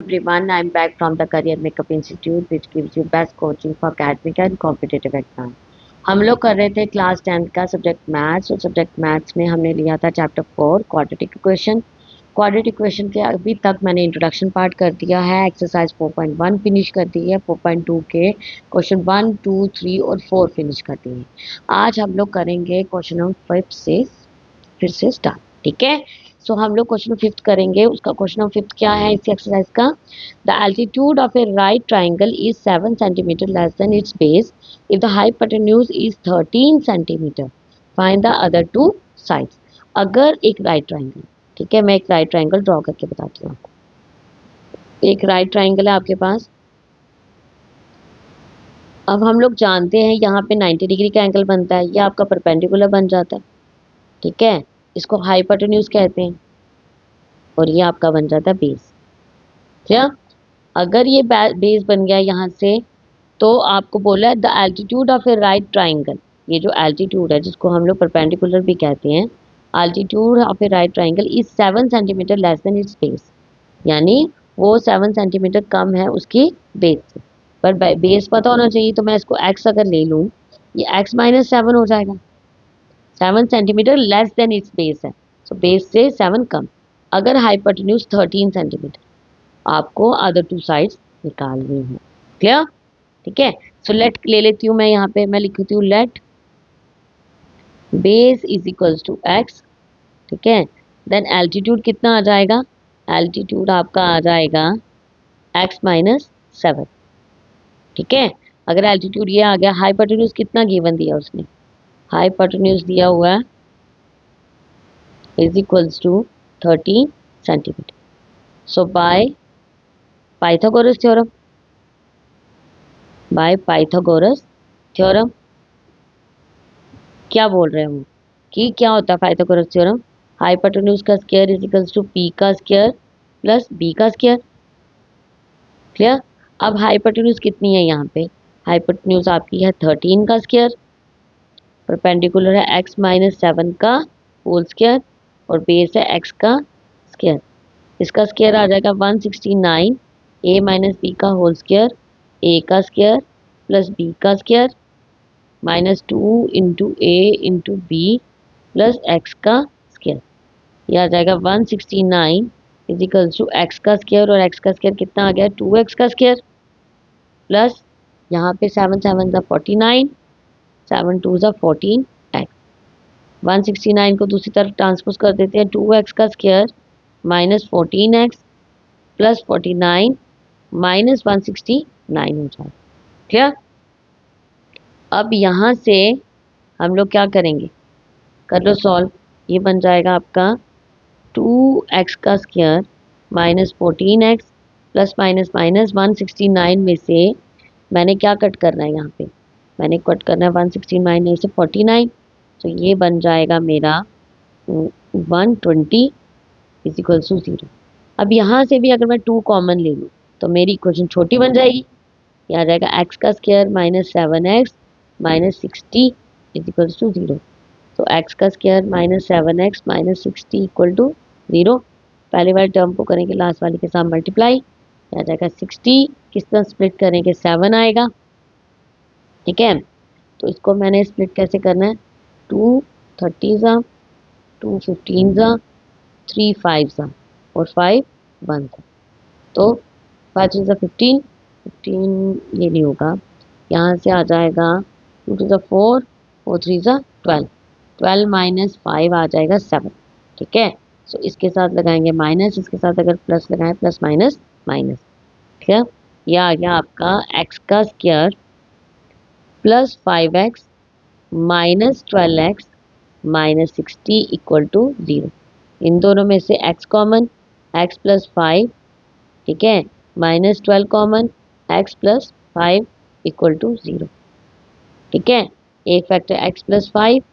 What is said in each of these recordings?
Everyone, I'm back from the Career Makeup Institute, which gives you best coaching for academic and competitive exam. हम लोग कर रहे थे class 10th का subject maths और subject maths में हमने लिया था chapter 4 quadratic equation. Quadratic equation के अभी तक मैंने इंट्रोडक्शन पार्ट कर दिया है, एक्सरसाइज 4.1 फिनिश कर दी है, 4.2 के क्वेश्चन 1, 2, 3 और 4 फिनिश कर दिए हैं। आज हम लोग करेंगे क्वेश्चन नंबर 5 से फिर से स्टार्ट। ठीक है, सो हम लोग क्वेश्चन फिफ्थ करेंगे। उसका क्वेश्चन नंबर फिफ्थ क्या है इस एक्सरसाइज का? The altitude of A right triangle is 7 centimetre less than it's base if the hypotenuse is 13 centimetre, find the other two sides. अगर एक राइट ट्राइंगल, ठीक है, मैं एक राइट ट्राइंगल ड्रॉ करके बताती हूँ आपको। एक राइट ट्राइंगल है आपके पास। अब हम लोग जानते हैं यहाँ पे 90 डिग्री का एंगल बनता है, ये आपका परपेंडिकुलर बन जाता है। ठीक है, इसको हाइपोटेन्यूज कहते हैं और ये आपका बन जाता है बेस। क्या? अगर ये बेस बन गया यहाँ से, तो आपको बोला है the altitude of A right triangle. ये जो एल्टीट्यूड है जिसको हम लोग परपेंडिकुलर भी कहते हैं, altitude of A right triangle is 7 centimetre less than it's base, यानी वो 7 सेंटीमीटर कम है उसकी बेस से। पर बेस पता होना चाहिए, तो मैं इसको एक्स अगर ले लूँ, ये एक्स माइनस 7 हो जाएगा। 7 centimetre less than it's base है, सो बेस से 7 कम। अगर हाइपोटेन्यूज 13 सेंटीमीटर, आपको अदर टू साइड्स निकालनी है। क्लियर? ठीक है, सो लेट ले लेती हूँ मैं, यहाँ पे मैं लिखती हूँ let base is equals to x. ठीक है, देन एल्टीट्यूड कितना आ जाएगा? एल्टीट्यूड आपका आ जाएगा एक्स माइनस 7। ठीक है, अगर एल्टीट्यूड ये आ गया, हाइपोटेन्यूज कितना गिवन दिया उसने? हाइपोटेन्यूज दिया हुआ है is equals to 13 centimetre. So by Pythagoras theorem, by Pythagoras theorem क्या बोल रहे हो कि क्या होता है पाइथागोरस थ्योरम? हाइपोटेन्यूज का square is equals to P का स्क्वायर प्लस बी का स्क्वायर। क्लियर? अब हाइपोटेन्यूज कितनी है यहाँ पे? हाइपोटेन्यूज आपकी है 13 का स्क्वायर, परपेंडिकुलर है एक्स माइनस 7 का होल स्क्वायर और बेस है एक्स का स्क्वायर। इसका स्क्वायर आ जाएगा 169 ए माइनस बी का होल स्क्वायर, ए का स्क्वायर प्लस बी का स्क्वायर माइनस 2 इंटू ए इंटू बी प्लस एक्स का स्क्वायर। ये आ जाएगा 169 इजिकल्स टू एक्स का स्क्वायर, और एक्स का स्क्वायर कितना आ गया? 2x का स्क्वायर प्लस यहाँ पे 7 7 ज़ा 49, 7 2 ज़ा 14 एक्स। 169 को दूसरी तरफ ट्रांसपोज कर देते हैं, 2x का square minus 14x plus 49 minus 169 हो जाएगा। क्लियर? अब यहाँ से हम लोग क्या करेंगे? कर लो सॉल्व। ये बन जाएगा आपका 2x का square minus 14x plus minus minus 169 में से मैंने क्या कट करना है? यहाँ पे मैंने कट करना है 169 में से 49, तो ये बन जाएगा मेरा 120 इज इक्वल टू 0। अब यहाँ से भी अगर मैं 2 कॉमन ले लूँ तो मेरी इक्वेशन छोटी बन जाएगी। यह आ जाएगा x का square minus 7x minus 60 is equal to 0। तो x का square minus 7x minus 60 equal to 0। पहले वाले टर्म को करेंगे लास्ट वाले के साथ मल्टीप्लाई, आ जाएगा 60, किस तरह स्प्लिट करेंगे? 7 आएगा। ठीक है, तो इसको मैंने स्प्लिट कैसे करना है? 2 30 ज़ा, 2 15 ज़ा, 3 5 ज़ा और 5 1 ज़ा। तो 5 3 ज़ा 15, 15 ये नहीं होगा, यहाँ से आ जाएगा 2 2 ज़ा 4, 4 3 ज़ा 12, 12 माइनस 5 आ जाएगा 7। ठीक है, सो इसके साथ लगाएंगे माइनस, इसके साथ अगर प्लस लगाएं प्लस माइनस माइनस। ठीक है, यह आ गया आपका x का square plus 5x minus 12x minus 60 equal to 0। इन दोनों में से x कॉमन, x प्लस 5, ठीक है, minus 12 common, x plus 5 equal to 0। ठीक है, एक फैक्टर x प्लस 5,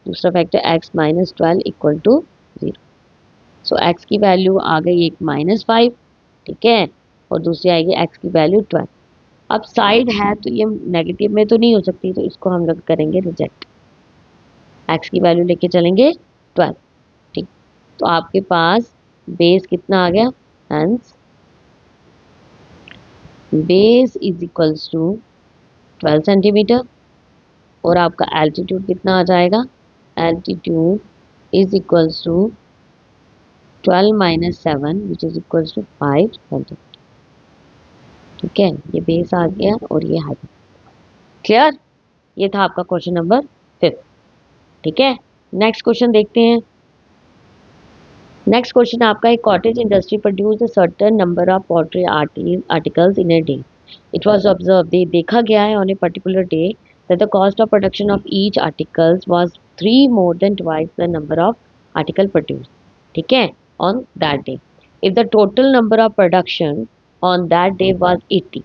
दूसरा factor x minus 12 equal to 0। So x की वैल्यू आ गई एक माइनस 5, ठीक है, और दूसरी आएगी x की वैल्यू 12। अब साइड है तो ये नेगेटिव में तो नहीं हो सकती, तो इसको हम लोग करेंगे रिजेक्ट, x की वैल्यू लेके चलेंगे 12। ठीक, तो आपके पास बेस कितना आ गया? Hence base is equals to 12 centimetre और आपका एल्टीट्यूड कितना आ जाएगा, altitude is equals to 12 minus 7 which is equals to 5 centimetre. ठीक है, ये बेस आ गया और ये हाइट। क्लियर, ये था आपका क्वेश्चन नंबर 5। ठीक है, नेक्स्ट क्वेश्चन देखते हैं। नेक्स्ट क्वेश्चन आपका एक cottage industry produce a certain number of poultry articles in a day. It was observe, देखा गया है on a particular day that the cost of production of each articles was 3 more than twice the number of article produced. ठीक है, on that day. If the total number of production on that day was 80,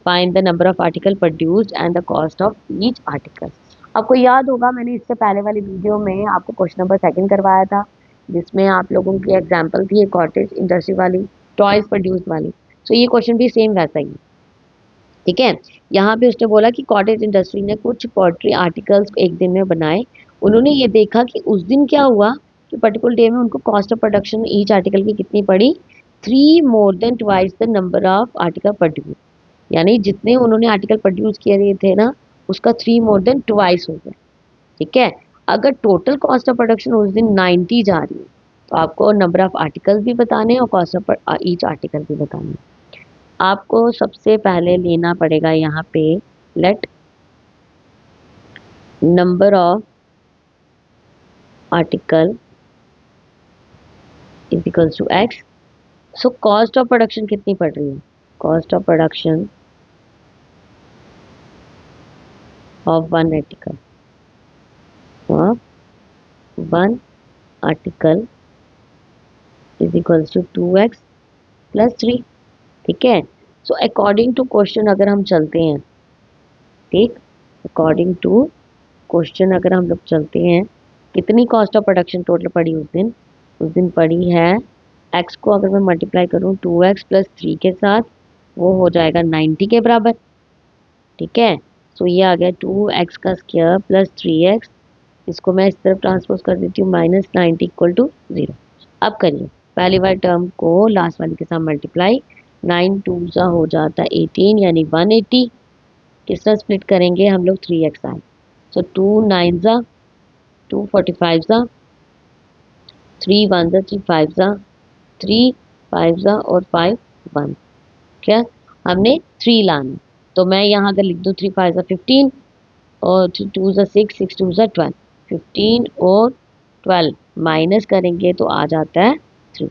find the number of article produced and the cost of each article. आपको याद होगा मैंने इससे पहले वाली video में आपको क्वेश्चन नंबर 2 करवाया था, जिसमें आप लोगों की एग्जांपल थी कॉटेज इंडस्ट्री वाली, टॉयज प्रोड्यूस वाली। तो ये क्वेश्चन भी सेम वैसा ही। ठीक है, यहाँ पे उसने बोला कि कॉटेज इंडस्ट्री ने कुछ पोल्ट्री आर्टिकल्स एक दिन में बनाए। उन्होंने ये देखा कि उस दिन क्या हुआ कि पर्टिकुलर डे में उनको cost of production each article की कितनी पड़ी, 3 more than twice the number of article produce. यानी जितने उन्होंने आर्टिकल प्रोड्यूस किए थे ना, उसका 3 मोर देन ट्वाइस हो गया। ठीक है, अगर टोटल कॉस्ट ऑफ प्रोडक्शन उस दिन 90 जा रही है तो आपको नंबर ऑफ आर्टिकल्स भी बताने और कॉस्ट ऑफ ईच आर्टिकल भी बताने। आपको सबसे पहले लेना पड़ेगा यहाँ पे let number of article is equals to x. So cost of production कितनी पड़ रही है, cost of production of one article, one article is equals to 2x plus 3। ठीक है, सो अकॉर्डिंग टू क्वेश्चन अगर हम चलते हैं, ठीक, अकॉर्डिंग टू क्वेश्चन अगर हम लोग चलते हैं, कितनी कॉस्ट ऑफ प्रोडक्शन टोटल पड़ी उस दिन पड़ी है, x को अगर मैं मल्टीप्लाई करूँ 2x प्लस 3 के साथ, वो हो जाएगा 90 के बराबर। ठीक है, सो ये आ गया 2x का स्क्वायर प्लस 3x, इसको मैं इस तरफ ट्रांसपोज कर देती हूँ, माइनस 90 इक्वल टू 0। अब करिए पहली वाली टर्म को लास्ट वाली के साथ मल्टीप्लाई, 9 2 सा हो जाता है 18 यानी 180। किस तरह स्प्लिट करेंगे हम लोग, 3x आए, सो 2 9 सा 2 45 सा 3 1 सा 3 5 सा 3 5 सा और 5 1। क्या हमने 3 लाना, तो मैं यहाँ अगर लिख दूँ 3 5 सा 15 और 3 2 सा 6 6 2 सा 12, 15 और 12 माइनस करेंगे तो आ जाता है 3,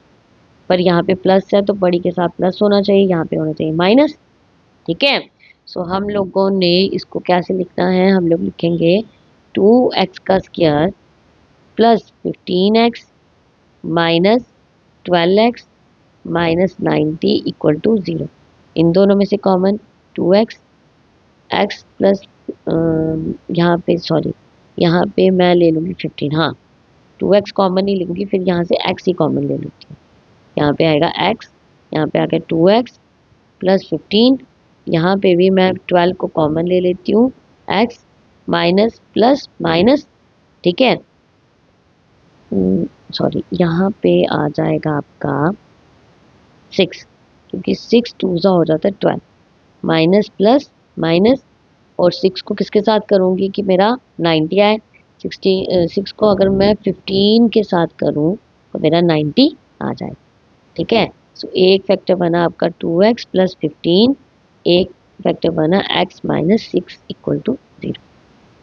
पर यहाँ पे प्लस है तो बड़ी के साथ प्लस होना चाहिए, यहाँ पे होना चाहिए माइनस। ठीक है, सो हम लोगों ने इसको कैसे लिखना है, हम लोग लिखेंगे 2x का square plus 15x minus 12x minus 90 equal to 0। इन दोनों में से कॉमन 2x x प्लस यहाँ पे सॉरी यहाँ पे मैं ले लूँगी 15, हाँ 2x कॉमन नहीं लूँगी, फिर यहाँ से x ही कॉमन ले लूँगी। यहाँ पे आएगा x, यहाँ पे आ गया 2x प्लस 15, यहाँ पे भी मैं 12 को कॉमन ले लेती हूँ, x माइनस प्लस माइनस। ठीक है, सॉरी यहाँ पे आ जाएगा आपका 6, क्योंकि 6 2 सा हो जाता है 12, माइनस प्लस माइनस, और 6 को किसके साथ करूँगी कि मेरा 90 आए, 6 को अगर मैं 15 के साथ करूँ तो मेरा 90 आ जाए। ठीक है, सो एक फैक्टर बना आपका 2x प्लस 15, एक फैक्टर बना x माइनस 6 इक्वल टू 0।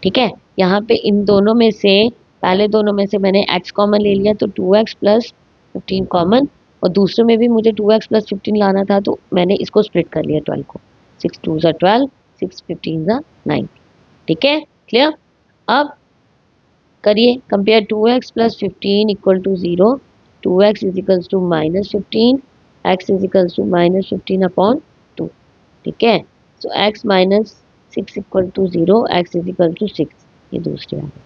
ठीक है, यहाँ पे इन दोनों में से पहले दोनों में से मैंने x कॉमन ले लिया तो 2x प्लस 15 कॉमन, और दूसरे में भी मुझे 2x प्लस 15 लाना था तो मैंने इसको स्प्लिट कर लिया 12 को, 6 2 सा 12 6 15 सा 9। ठीक है, क्लियर। अब करिए compare 2x plus 15 equal to 0, 2x is equals to minus 15, x is equals to minus 15 upon 2। ठीक है, so x minus 6 equal to 0, x is equal to 6, ये दूसरी वाली,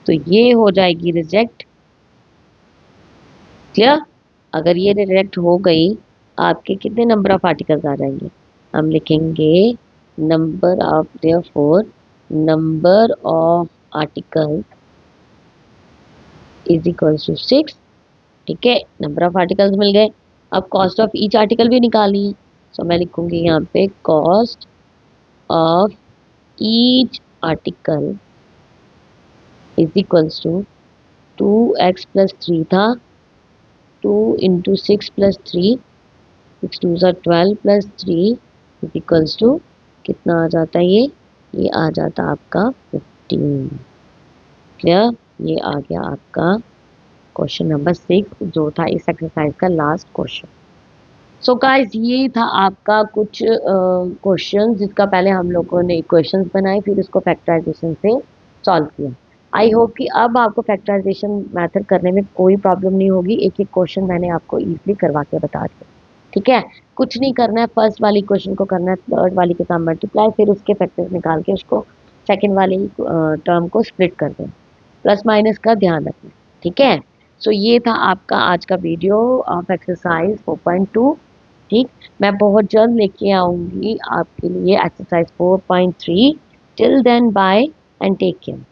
तो ये हो जाएगी रिजेक्ट। क्लियर, अगर ये रिजेक्ट हो गई आपके कितने नंबर ऑफ आर्टिकल्स आ जाएंगे, हम लिखेंगे number of therefore number of article is equals to 6। ठीक है, नंबर ऑफ आर्टिकल्स मिल गए। अब कॉस्ट ऑफ ईच आर्टिकल भी निकालनी है, सो मैं लिखूंगी यहाँ पे cost of each article is equals to 2x plus 3 था, 2 इंटू 6 प्लस 3, 6 टू ज़ा 12 प्लस 3 इज इक्वल्स टू कितना आ जाता है ये आ जाता आपका 15। क्लियर? ये आ गया आपका क्वेश्चन नंबर 6 जो था इस एक्सरसाइज का लास्ट क्वेश्चन। सो गाइस ये था आपका कुछ क्वेश्चन जिसका पहले हम लोगों ने इक्वेशंस बनाए फिर इसको फैक्टराइजेशन से सॉल्व किया। आई होप कि अब आपको फैक्टराइजेशन मेथड करने में कोई प्रॉब्लम नहीं होगी। एक एक क्वेश्चन मैंने आपको इजीली करवा के बता दिया। ठीक है, कुछ नहीं करना है, फर्स्ट वाली क्वेश्चन को करना है थर्ड वाली के साथ मल्टीप्लाई, फिर उसके फैक्टर्स निकाल के उसको सेकेंड वाली टर्म को स्प्लिट कर दें। प्लस माइनस का ध्यान रखना। ठीक है, सो ये था आपका आज का वीडियो ऑफ एक्सरसाइज 4.2। ठीक, मैं बहुत जल्द लेके आऊंगी आपके लिए exercise 4.3। Till then bye and take care.